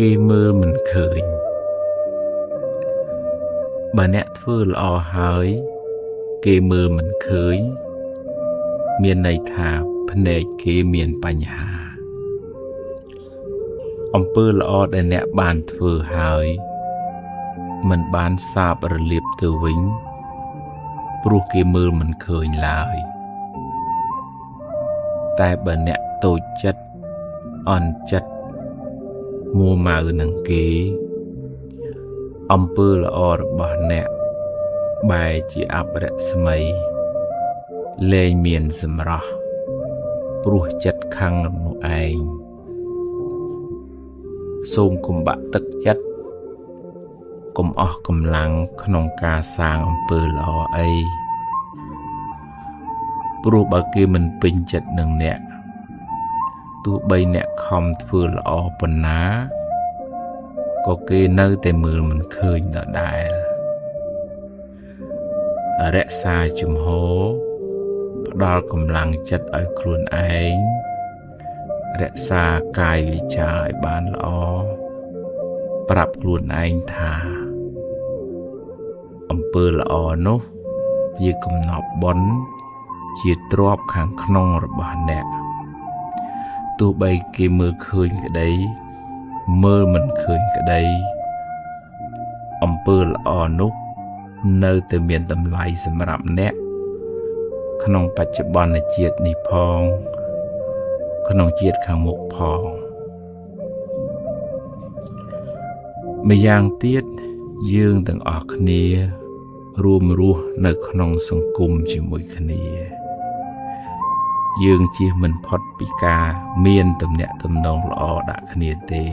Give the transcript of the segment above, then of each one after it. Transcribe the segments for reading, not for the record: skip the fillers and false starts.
គេមើលមិនឃើញបើអ្នកធ្វើល្អហើយគេមើលមិនឃើញមានន័យថាភ្នែកគេមានបញ្ហាអំពើល្អដែលអ្នកបានធ្វើហើយមិនបានសាបរលាបទៅវិញព្រោះគេមើលមិនឃើញឡើយតែបើអ្នកតូចចិត្តអន់ចិត្តមួម៉ៅនឹងគេអំពើល្អរបស់អ្នកបែរជាអបរស្មីលែងមានសម្រស់ព្រោះចិត្តខឹងនោះឯងសូមកុំបាក់ទឹកចិត្តកុំអស់កម្លាំងក្នុងការសាងអំពើល្អអីព្រោះបើគេមិនពេញចិត្តនឹងអ្នកទោះបីអ្នកខំធ្វើល្អប៉ុណ្ណាក៏គេនៅតែមើលមិនឃើញដដែលរក្សាជំហរផ្ដល់កម្លាំងចិត្តឲ្យខ្លួនឯងរក្សាកាយវាចាឲ្យបានល្អប្រាប់ខ្លួនឯងថាអំពើល្អនោះជាកំណប់បុណ្យជាទ្រព្យខាងក្នុងរបស់អ្នកទោះបីគេមើលឃើញក្តីមើលមិនឃើញក្តីអំពើល្អនោះនៅតែមានតម្លៃសម្រាប់អ្នកក្នុងបច្ចុប្បន្នជាតិនេះផងក្នុងជាតិខាងមុខផងម្យ៉ាងទៀតយើងទាំងអស់គ្នារួមរស់នៅក្នុងសង្គមជាមួយគ្នាយើងជៀសមិនផុតពីការមានទំនាក់ទំនងល្អដាក់គ្នាទេ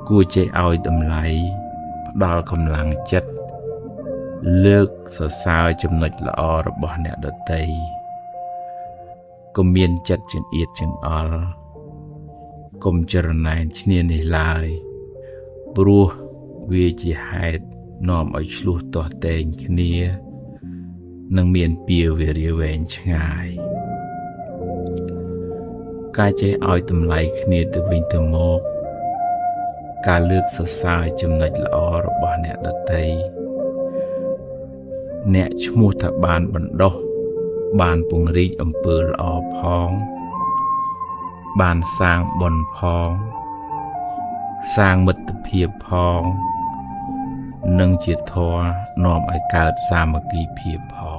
គួរចេះឲ្យតម្លៃផ្ដល់កម្លាំងចិត្តលើកសរសើរចំណុចល្អរបស់អ្នកដទៃកុំមានចិត្តចង្អៀតចង្អល់កុំចរណែនឈ្នានីសឡើយព្រោះវាជាហេតុនាំឲ្យឆ្លោះទាស់ទែងគ្នានិងមានពៀវេរាវែងឆ្ងាយការចេះឲ្យតម្លៃគ្នាទៅវិញទៅមកការលើកសរសើរចំណុចល្អរបស់អ្នកដទៃអ្នកឈ្មោះថាបានបណ្ដុះបានពង្រីកអំពើល្អផងបានសាងបុណ្យផងសាងមិត្តភាពផងនិងជាធម៌នាំឲ្យកើតសាមគ្គីភាពផង